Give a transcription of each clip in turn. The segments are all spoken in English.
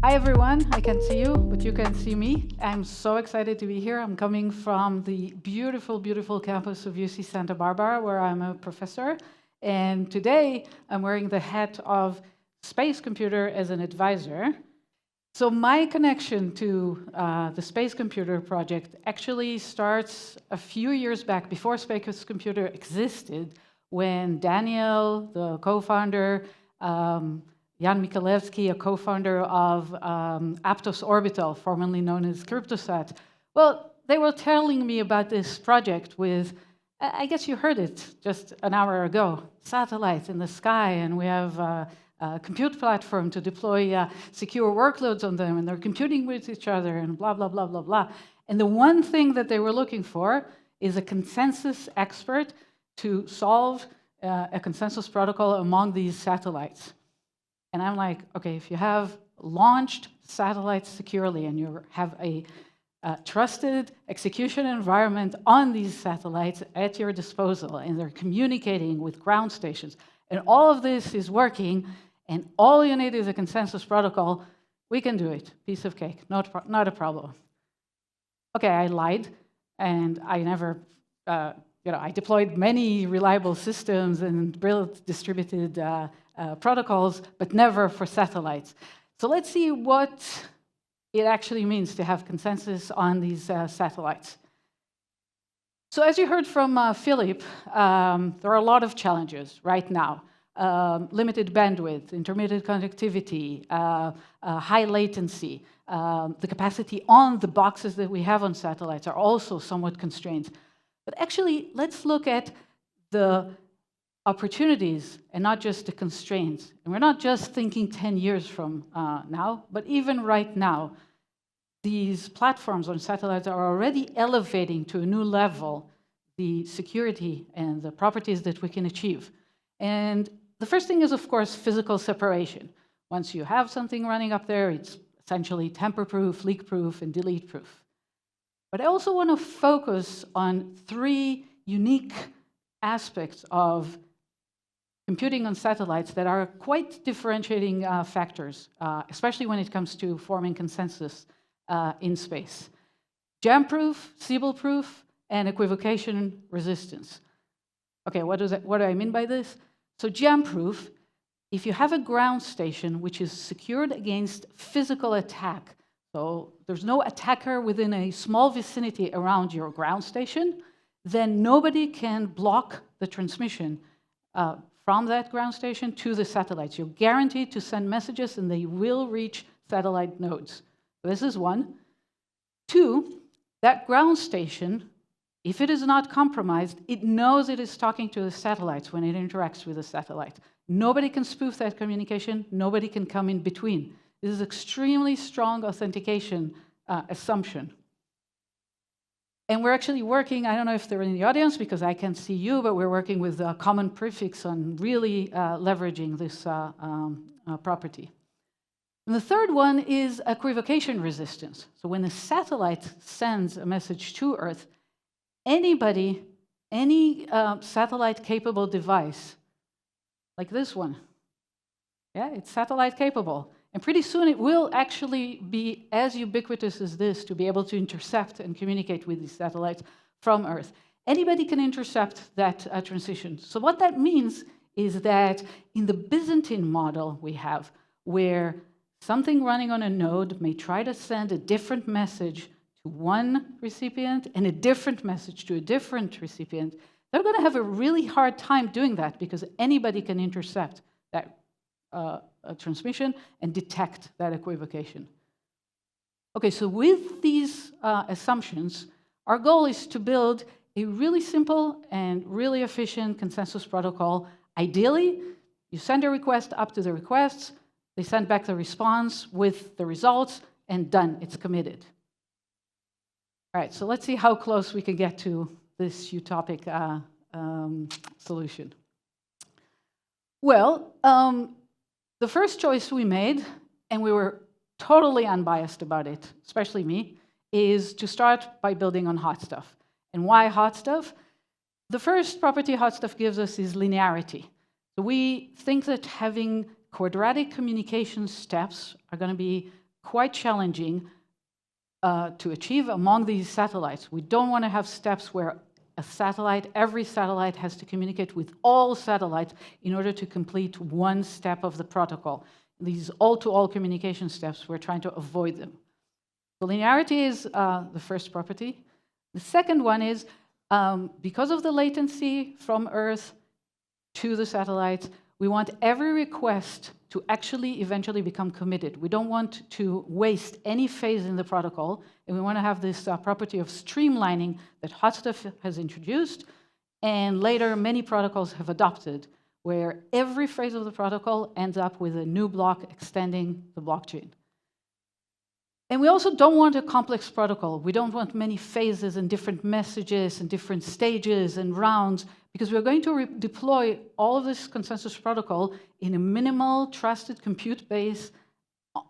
Hi everyone, I can't see you, but you can see me. I'm so excited to be here. I'm coming from the beautiful, beautiful campus of UC Santa Barbara, where I'm a professor. And today, I'm wearing the hat of SpaceComputer as an advisor. So my connection to the SpaceComputer project actually starts a few years back, before SpaceComputer existed, when Daniel, the co-founder, Jan Michalewski, a co-founder of Aptos Orbital, formerly known as CryptoSat, well, they were telling me about this project with, I guess you heard it just an hour ago, satellites in the sky, and we have a compute platform to deploy secure workloads on them, and they're computing with each other, and blah, blah, blah, blah, blah. And the one thing that they were looking for is a consensus expert to solve a consensus protocol among these satellites. And I'm like, okay, if you have launched satellites securely and you have a trusted execution environment on these satellites at your disposal, and they're communicating with ground stations, and all of this is working, and all you need is a consensus protocol, we can do it. Piece of cake, not a problem. Okay, I lied, and I never, I deployed many reliable systems and built distributed protocols, but never for satellites. So let's see what it actually means to have consensus on these satellites. So as you heard from Philip, there are a lot of challenges right now. Limited bandwidth, intermittent connectivity, high latency. The capacity on the boxes that we have on satellites are also somewhat constrained. But actually, let's look at the opportunities and not just the constraints. And we're not just thinking 10 years from now, but even right now, these platforms on satellites are already elevating to a new level the security and the properties that we can achieve. And the first thing is, of course, physical separation. Once you have something running up there, it's essentially tamper-proof, leak-proof, and delete-proof. But I also want to focus on three unique aspects of computing on satellites that are quite differentiating factors, especially when it comes to forming consensus in space. Jam-proof, Siebel-proof, and equivocation resistance. Okay, what do I mean by this? So jam-proof, if you have a ground station which is secured against physical attack, so there's no attacker within a small vicinity around your ground station, then nobody can block the transmission from that ground station to the satellites. You're guaranteed to send messages, and they will reach satellite nodes. This is one. Two, that ground station, if it is not compromised, it knows it is talking to the satellites when it interacts with the satellite. Nobody can spoof that communication. Nobody can come in between. This is extremely strong authentication assumption. And we're actually working, I don't know if they're in the audience because I can't see you, but we're working with a common prefix on really leveraging this property. And the third one is equivocation resistance. So when a satellite sends a message to Earth, anybody, any satellite-capable device, like this one, yeah, it's satellite-capable. And pretty soon it will actually be as ubiquitous as this to be able to intercept and communicate with these satellites from Earth. Anybody can intercept that transition. So what that means is that in the Byzantine model we have, where something running on a node may try to send a different message to one recipient and a different message to a different recipient, they're going to have a really hard time doing that because anybody can intercept that transmission and detect that equivocation. Okay, so with these assumptions, our goal is to build a really simple and really efficient consensus protocol. Ideally, you send a request up to the requests, they send back the response with the results, and done, it's committed. All right, so let's see how close we can get to this utopic solution. Well, the first choice we made, and we were totally unbiased about it, especially me, is to start by building on Hotstuff. And why Hotstuff? The first property Hotstuff gives us is linearity. So we think that having quadratic communication steps are going to be quite challenging to achieve among these satellites. We don't want to have steps where every satellite has to communicate with all satellites in order to complete one step of the protocol. These all-to-all communication steps, we're trying to avoid them. So linearity is the first property. The second one is, because of the latency from Earth to the satellites, we want every request to actually eventually become committed. We don't want to waste any phase in the protocol, and we want to have this property of streamlining that Hotstuff has introduced, and later many protocols have adopted, where every phase of the protocol ends up with a new block extending the blockchain. And we also don't want a complex protocol. We don't want many phases and different messages and different stages and rounds, because we're going to deploy all of this consensus protocol in a minimal, trusted compute base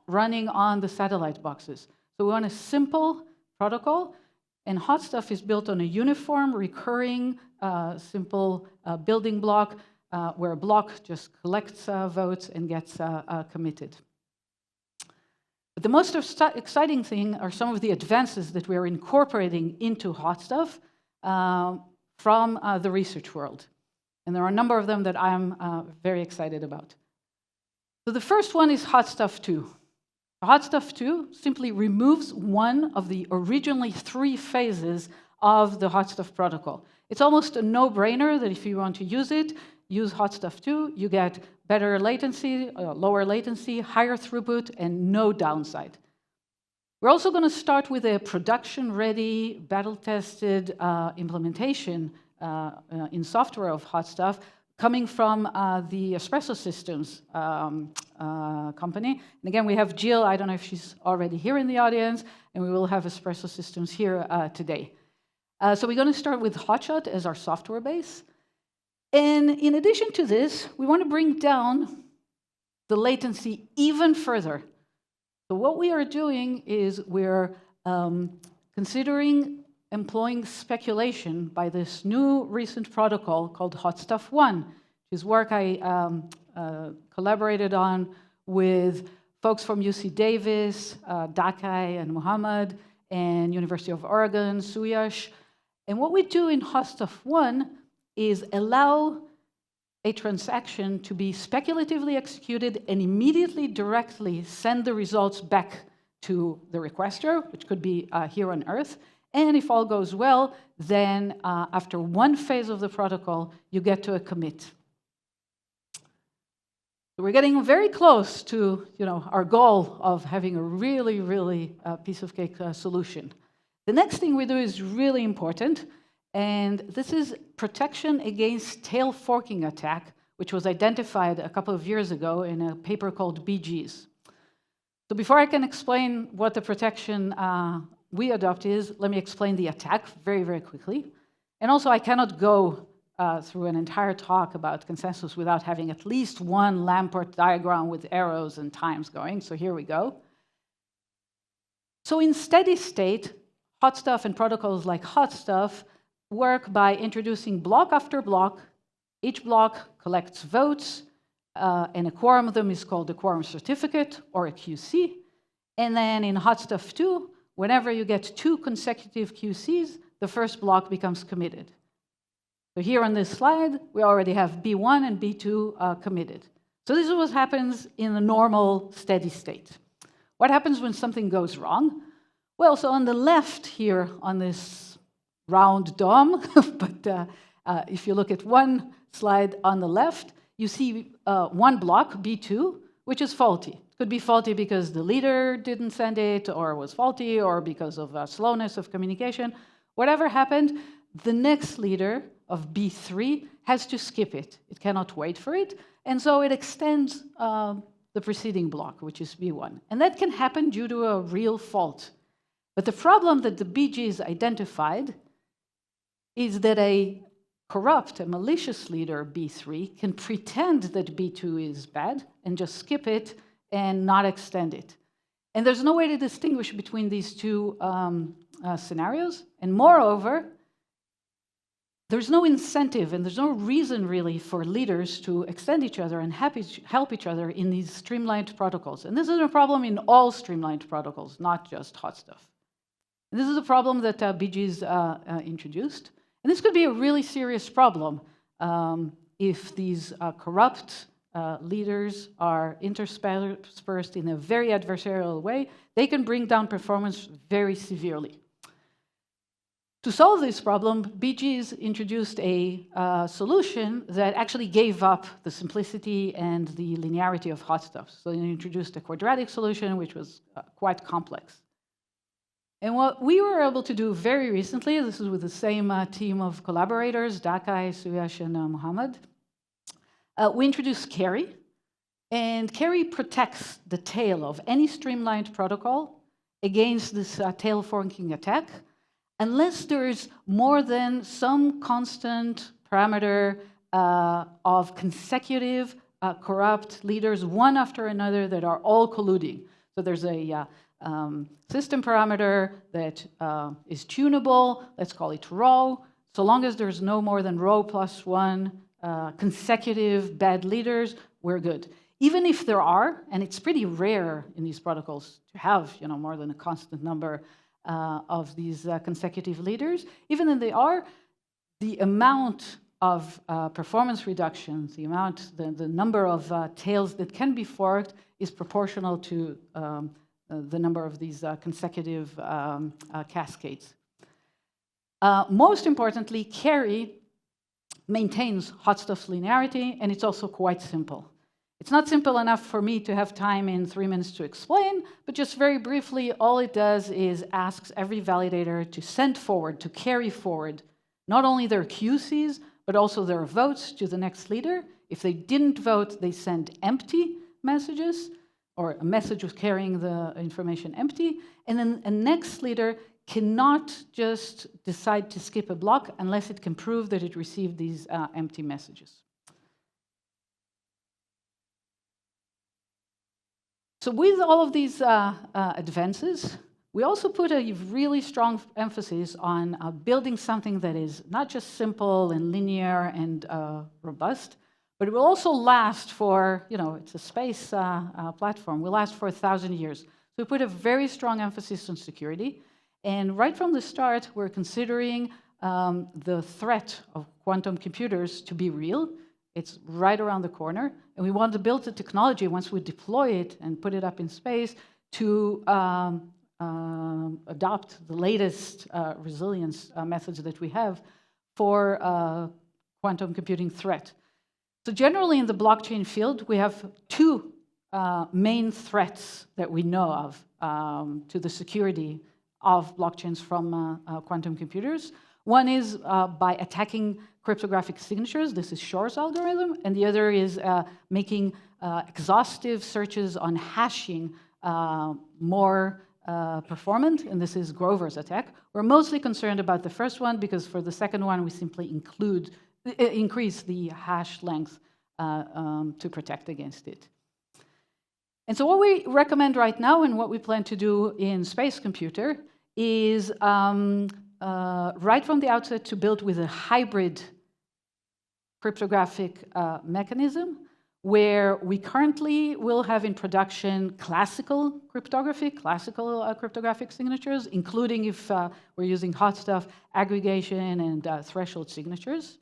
running on the satellite boxes. So we want a simple protocol, and Hotstuff is built on a uniform, recurring, simple building block, where a block just collects votes and gets committed. But the most exciting thing are some of the advances that we're incorporating into Hotstuff from the research world. And there are a number of them that I'm very excited about. So the first one is Hotstuff 2. Hotstuff 2 simply removes one of the originally 3 phases of the Hotstuff protocol. It's almost a no-brainer that if you want to use it, use Hotstuff 2, you get better latency, lower latency, higher throughput, and no downside. We're also going to start with a production-ready, battle-tested implementation in software of Hotstuff coming from the Espresso Systems company. And again, we have Jill. I don't know if she's already here in the audience, and we will have Espresso Systems here today. So we're going to start with Hotshot as our software base. And in addition to this, we want to bring down the latency even further. So what we are doing is we're considering employing speculation by this new recent protocol called Hotstuff 1, which is work I collaborated on with folks from UC Davis, Dakai and Muhammad, and University of Oregon, Suyash. And what we do in Hotstuff 1 is allow a transaction to be speculatively executed and immediately directly send the results back to the requester, which could be here on Earth. And if all goes well, then after one phase of the protocol, you get to a commit. So we're getting very close to our goal of having a really, really piece of cake solution. The next thing we do is really important. And this is protection against tail forking attack, which was identified a couple of years ago in a paper called BGs. So before I can explain what the protection we adopt is, let me explain the attack very, very quickly. And also, I cannot go through an entire talk about consensus without having at least one Lamport diagram with arrows and times going. So here we go. So in steady state, Hotstuff and protocols like Hotstuff work by introducing block after block. Each block collects votes, and a quorum of them is called a quorum certificate or a QC. And then in Hotstuff 2, whenever you get 2 consecutive QCs, the first block becomes committed. So here on this slide, we already have B1 and B2 committed. So this is what happens in the normal steady state. What happens when something goes wrong? Well, so on the left here on this round dome, but if you look at one slide on the left, you see one block, B2, which is faulty. It could be faulty because the leader didn't send it, or was faulty, or because of slowness of communication. Whatever happened, the next leader of B3 has to skip it. It cannot wait for it, and so it extends the preceding block, which is B1. And that can happen due to a real fault. But the problem that the BGs identified is that a corrupt, a malicious leader, B3, can pretend that B2 is bad and just skip it and not extend it. And there's no way to distinguish between these two scenarios. And moreover, there's no incentive and there's no reason really for leaders to extend each other and help each other in these streamlined protocols. And this is a problem in all streamlined protocols, not just Hotstuff. And this is a problem that BG's introduced. And this could be a really serious problem if these corrupt leaders are interspersed in a very adversarial way. They can bring down performance very severely. To solve this problem, BG's introduced a solution that actually gave up the simplicity and the linearity of Hotstuff. So they introduced a quadratic solution, which was quite complex. And what we were able to do very recently, this is with the same team of collaborators, Dakai, Suyash, and Mohammed, we introduced Carry. And Carry protects the tail of any streamlined protocol against this tail forking attack, unless there is more than some constant parameter of consecutive corrupt leaders, one after another, that are all colluding. So there's a system parameter that is tunable, let's call it rho. So long as there's no more than rho plus one consecutive bad leaders, we're good. Even if there are, and it's pretty rare in these protocols to have more than a constant number of these consecutive leaders, even if they are, the amount of performance reductions, the number of tails that can be forked is proportional to the number of these consecutive cascades. Most importantly, Carry maintains Hotstuff's linearity, and it's also quite simple. It's not simple enough for me to have time in 3 minutes to explain, but just very briefly, all it does is asks every validator to send forward, to carry forward, not only their QCs, but also their votes to the next leader. If they didn't vote, they send empty messages, or a message with carrying the information empty, and then a next leader cannot just decide to skip a block unless it can prove that it received these empty messages. So with all of these advances, we also put a really strong emphasis on building something that is not just simple and linear and robust, but it will also last for, it's a space platform, will last for 1,000 years. So we put a very strong emphasis on security. And right from the start, we're considering the threat of quantum computers to be real. It's right around the corner. And we want to build the technology, once we deploy it and put it up in space, to adopt the latest resilience methods that we have for quantum computing threat. So generally in the blockchain field, we have two main threats that we know of to the security of blockchains from quantum computers. One is by attacking cryptographic signatures. This is Shor's algorithm. And the other is making exhaustive searches on hashing more performant. And this is Grover's attack. We're mostly concerned about the first one because for the second one, we simply increase the hash length to protect against it. And so what we recommend right now and what we plan to do in SpaceComputer is right from the outset to build with a hybrid cryptographic mechanism where we currently will have in production classical cryptographic signatures, including if we're using Hotstuff, aggregation and threshold signatures.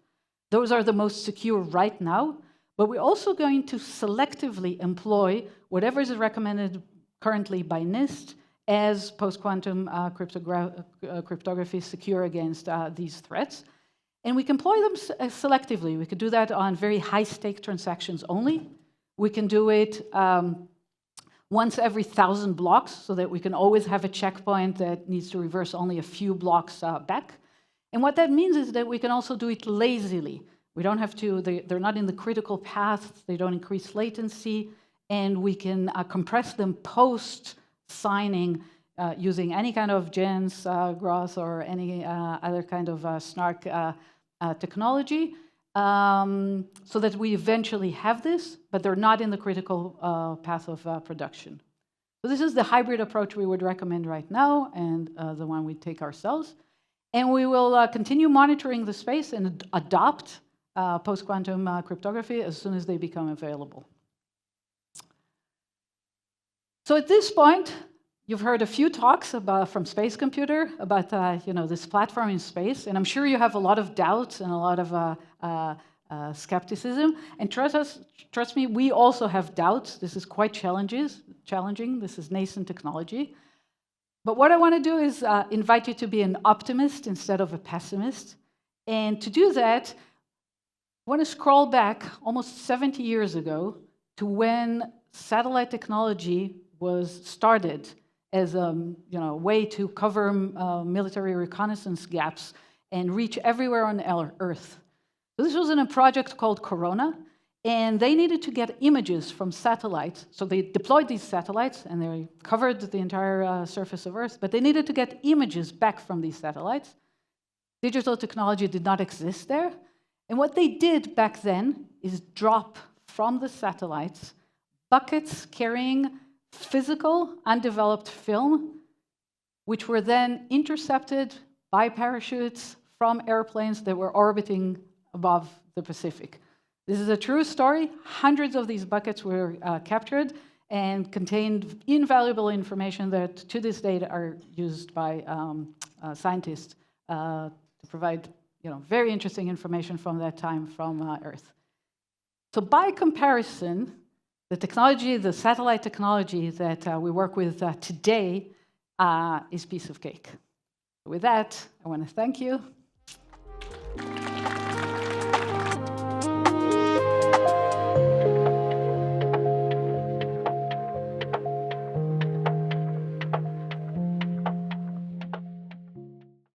Those are the most secure right now, but we're also going to selectively employ whatever is recommended currently by NIST as post-quantum cryptography secure against these threats. And we can employ them selectively. We could do that on very high-stake transactions only. We can do it once every 1,000 blocks so that we can always have a checkpoint that needs to reverse only a few blocks back. And what that means is that we can also do it lazily. We don't have to, they're not in the critical path, they don't increase latency, and we can compress them post-signing using any kind of GENS, Groth, or any other kind of SNARK technology, so that we eventually have this, but they're not in the critical path of production. So this is the hybrid approach we would recommend right now, and the one we take ourselves. And we will continue monitoring the space and adopt post-quantum cryptography as soon as they become available. So at this point, you've heard a few talks from SpaceComputer about this platform in space, and I'm sure you have a lot of doubts and a lot of skepticism. And trust me, we also have doubts. This is quite challenging. This is nascent technology. But what I want to do is invite you to be an optimist instead of a pessimist. And to do that, I want to scroll back almost 70 years ago to when satellite technology was started as a way to cover military reconnaissance gaps and reach everywhere on Earth. So this was in a project called Corona, and they needed to get images from satellites. So they deployed these satellites, and they covered the entire surface of Earth, but they needed to get images back from these satellites. Digital technology did not exist there. And what they did back then is drop from the satellites buckets carrying physical, undeveloped film, which were then intercepted by parachutes from airplanes that were orbiting above the Pacific. This is a true story. Hundreds of these buckets were captured and contained invaluable information that to this day are used by scientists to provide very interesting information from that time from Earth. So by comparison, the satellite technology that we work with today is piece of cake. With that, I want to thank you.